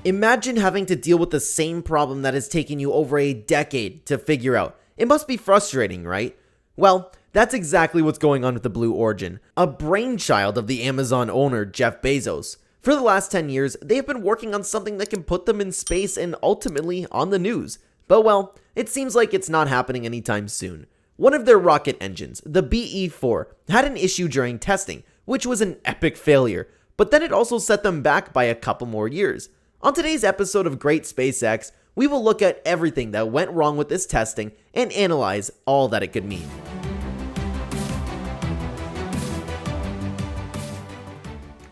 Imagine having to deal with the same problem that has taken you over a decade to figure out. It must be frustrating, right? Well, that's exactly what's going on with the Blue Origin, a brainchild of the Amazon owner Jeff Bezos. For the last 10 years, they have been working on something that can put them in space and ultimately on the news. But well, it seems like it's not happening anytime soon. One of their rocket engines, the BE-4, had an issue during testing, which was an epic failure, but then it also set them back by a couple more years. On today's episode of Great SpaceX, we will look at everything that went wrong with this testing and analyze all that it could mean.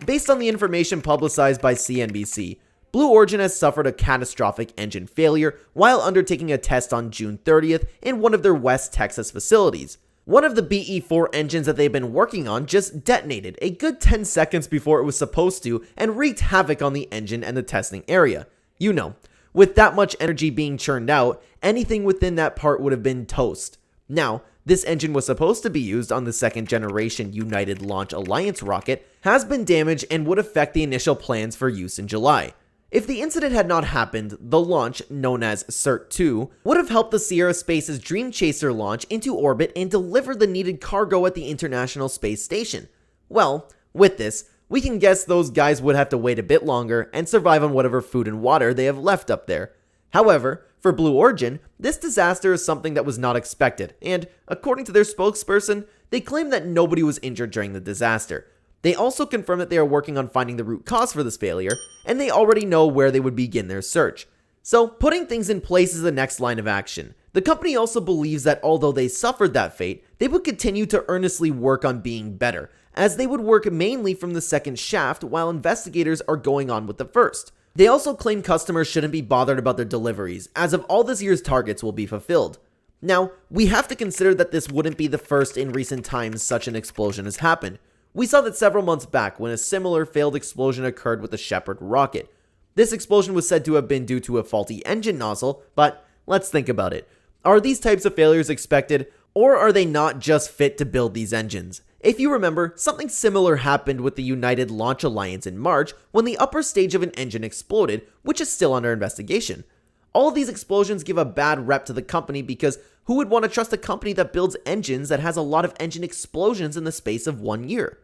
Based on the information publicized by CNBC, Blue Origin has suffered a catastrophic engine failure while undertaking a test on June 30th in one of their West Texas facilities. One of the BE-4 engines that they've been working on just detonated a good 10 seconds before it was supposed to and wreaked havoc on the engine and the testing area. You know, with that much energy being churned out, anything within that part would have been toast. Now, this engine was supposed to be used on the second generation United Launch Alliance rocket, has been damaged and would affect the initial plans for use in July. If the incident had not happened, the launch, known as CERT-2, would have helped the Sierra Space's Dream Chaser launch into orbit and deliver the needed cargo at the International Space Station. Well, with this, we can guess those guys would have to wait a bit longer and survive on whatever food and water they have left up there. However, for Blue Origin, this disaster is something that was not expected, and according to their spokesperson, they claim that nobody was injured during the disaster. They also confirmed that they are working on finding the root cause for this failure, and they already know where they would begin their search. So, putting things in place is the next line of action. The company also believes that although they suffered that fate, they would continue to earnestly work on being better, as they would work mainly from the second shaft while investigators are going on with the first. They also claim customers shouldn't be bothered about their deliveries, as of all this year's targets will be fulfilled. Now, we have to consider that this wouldn't be the first in recent times such an explosion has happened. We saw that several months back when a similar failed explosion occurred with the Shepard rocket. This explosion was said to have been due to a faulty engine nozzle, but let's think about it. Are these types of failures expected, or are they not just fit to build these engines? If you remember, something similar happened with the United Launch Alliance in March when the upper stage of an engine exploded, which is still under investigation. All of these explosions give a bad rep to the company because who would want to trust a company that builds engines that has a lot of engine explosions in the space of 1 year?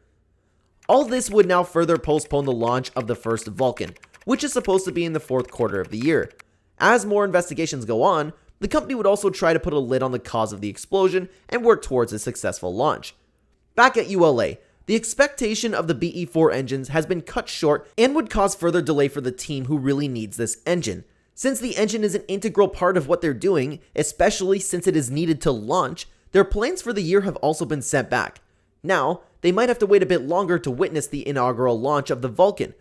All this would now further postpone the launch of the first Vulcan, which is supposed to be in the fourth quarter of the year. As more investigations go on, the company would also try to put a lid on the cause of the explosion and work towards a successful launch. Back at ULA, the expectation of the BE-4 engines has been cut short and would cause further delay for the team who really needs this engine. Since the engine is an integral part of what they're doing, especially since it is needed to launch, their plans for the year have also been set back. Now, they might have to wait a bit longer to witness the inaugural launch of the Vulcan.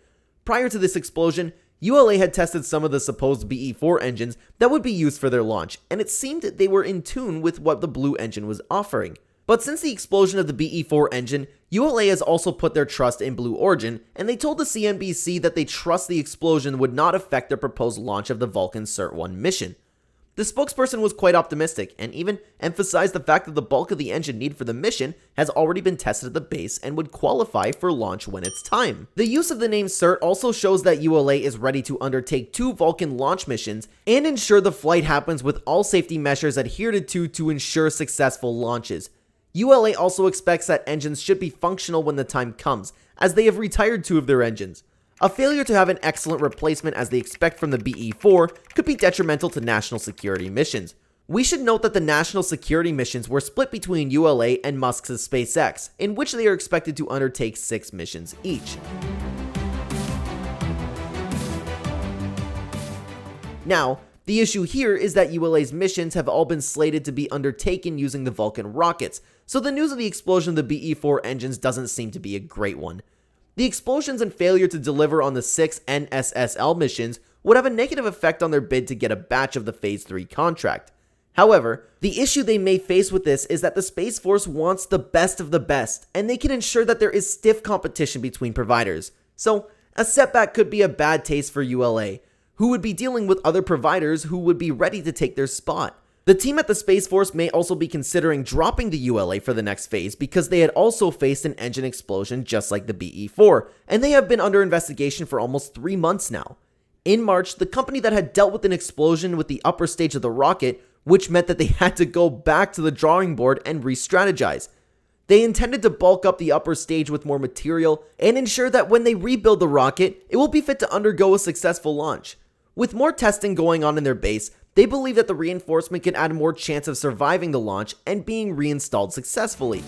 Prior to this explosion, ULA had tested some of the supposed BE-4 engines that would be used for their launch, and it seemed they were in tune with what the Blue engine was offering. But since the explosion of the BE-4 engine, ULA has also put their trust in Blue Origin, and they told the CNBC that they trust the explosion would not affect their proposed launch of the Vulcan CERT-1 mission. The spokesperson was quite optimistic and even emphasized the fact that the bulk of the engine needed for the mission has already been tested at the base and would qualify for launch when it's time. The use of the name CERT also shows that ULA is ready to undertake 2 Vulcan launch missions and ensure the flight happens with all safety measures adhered to ensure successful launches. ULA also expects that engines should be functional when the time comes, as they have retired 2 of their engines. A failure to have an excellent replacement as they expect from the BE-4 could be detrimental to national security missions. We should note that the national security missions were split between ULA and Musk's SpaceX, in which they are expected to undertake 6 missions each. Now, the issue here is that ULA's missions have all been slated to be undertaken using the Vulcan rockets, so the news of the explosion of the BE-4 engines doesn't seem to be a great one. The explosions and failure to deliver on the 6 NSSL missions would have a negative effect on their bid to get a batch of the Phase 3 contract. However, the issue they may face with this is that the Space Force wants the best of the best, and they can ensure that there is stiff competition between providers. So, a setback could be a bad taste for ULA, who would be dealing with other providers who would be ready to take their spot. The team at the Space Force may also be considering dropping the ULA for the next phase because they had also faced an engine explosion just like the BE-4, and they have been under investigation for almost 3 months now. In March, the company that had dealt with an explosion with the upper stage of the rocket, which meant that they had to go back to the drawing board and re-strategize. They intended to bulk up the upper stage with more material and ensure that when they rebuild the rocket, it will be fit to undergo a successful launch. With more testing going on in their base, they believe that the reinforcement can add more chance of surviving the launch and being reinstalled successfully.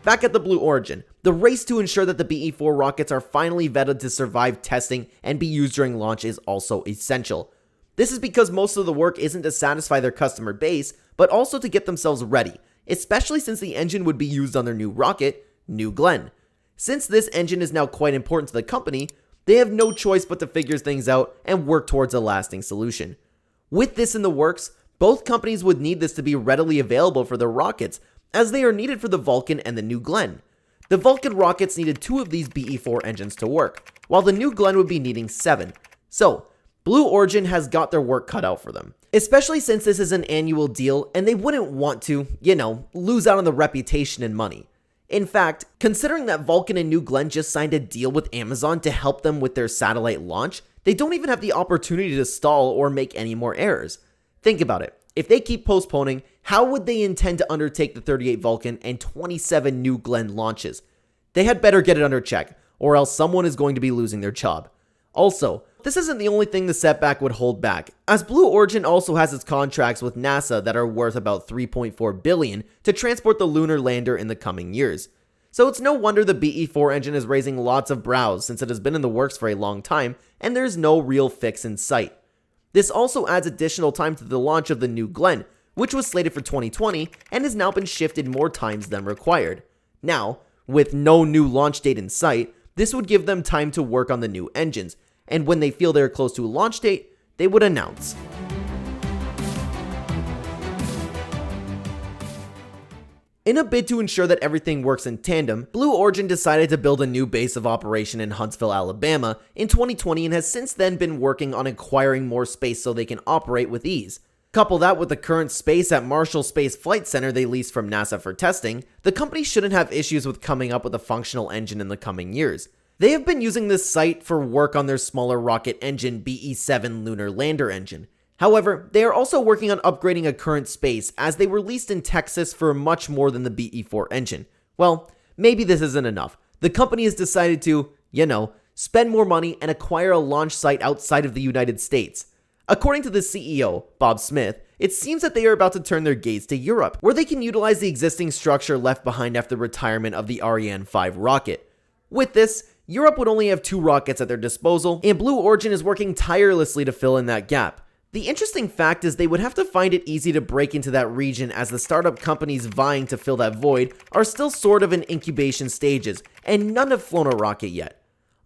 Back at the Blue Origin, the race to ensure that the BE-4 rockets are finally vetted to survive testing and be used during launch is also essential. This is because most of the work isn't to satisfy their customer base, but also to get themselves ready, especially since the engine would be used on their new rocket, New Glenn. Since this engine is now quite important to the company, they have no choice but to figure things out and work towards a lasting solution. With this in the works, both companies would need this to be readily available for their rockets, as they are needed for the Vulcan and the New Glenn. The Vulcan rockets needed 2 of these BE-4 engines to work, while the New Glenn would be needing 7. So, Blue Origin has got their work cut out for them, especially since this is an annual deal and they wouldn't want to, lose out on the reputation and money. In fact, considering that Vulcan and New Glenn just signed a deal with Amazon to help them with their satellite launch, they don't even have the opportunity to stall or make any more errors. Think about it. If they keep postponing, how would they intend to undertake the 38 Vulcan and 27 New Glenn launches? They had better get it under check, or else someone is going to be losing their job. Also, this isn't the only thing the setback would hold back, as Blue Origin also has its contracts with NASA that are worth about $3.4 billion to transport the lunar lander in the coming years. So it's no wonder the BE-4 engine is raising lots of brows since it has been in the works for a long time and there's no real fix in sight. This also adds additional time to the launch of the New Glenn, which was slated for 2020 and has now been shifted more times than required. Now, with no new launch date in sight, this would give them time to work on the new engines, and when they feel they're close to a launch date, they would announce. In a bid to ensure that everything works in tandem, Blue Origin decided to build a new base of operation in Huntsville, Alabama in 2020 and has since then been working on acquiring more space so they can operate with ease. Couple that with the current space at Marshall Space Flight Center they leased from NASA for testing, the company shouldn't have issues with coming up with a functional engine in the coming years. They have been using this site for work on their smaller rocket engine BE-7 lunar lander engine. However, they are also working on upgrading a current space as they were leased in Texas for much more than the BE-4 engine. Well, maybe this isn't enough. The company has decided to, spend more money and acquire a launch site outside of the United States. According to the CEO, Bob Smith, it seems that they are about to turn their gaze to Europe, where they can utilize the existing structure left behind after the retirement of the Ariane 5 rocket. With this, Europe would only have 2 rockets at their disposal, and Blue Origin is working tirelessly to fill in that gap. The interesting fact is they would have to find it easy to break into that region, as the startup companies vying to fill that void are still sort of in incubation stages, and none have flown a rocket yet.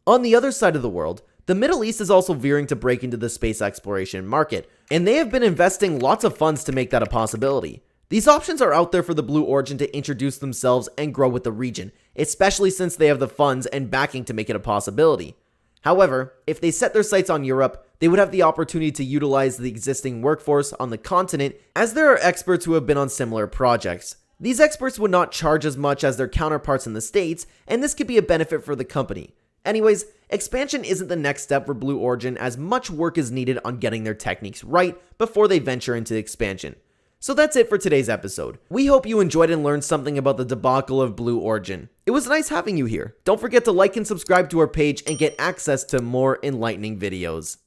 On the other side of the world, the Middle East is also veering to break into the space exploration market, and they have been investing lots of funds to make that a possibility. These options are out there for the Blue Origin to introduce themselves and grow with the region, especially since they have the funds and backing to make it a possibility. However, if they set their sights on Europe, they would have the opportunity to utilize the existing workforce on the continent, as there are experts who have been on similar projects. These experts would not charge as much as their counterparts in the States, and this could be a benefit for the company. Anyways, expansion isn't the next step for Blue Origin, as much work is needed on getting their techniques right before they venture into expansion. So that's it for today's episode. We hope you enjoyed and learned something about the debacle of Blue Origin. It was nice having you here. Don't forget to like and subscribe to our page and get access to more enlightening videos.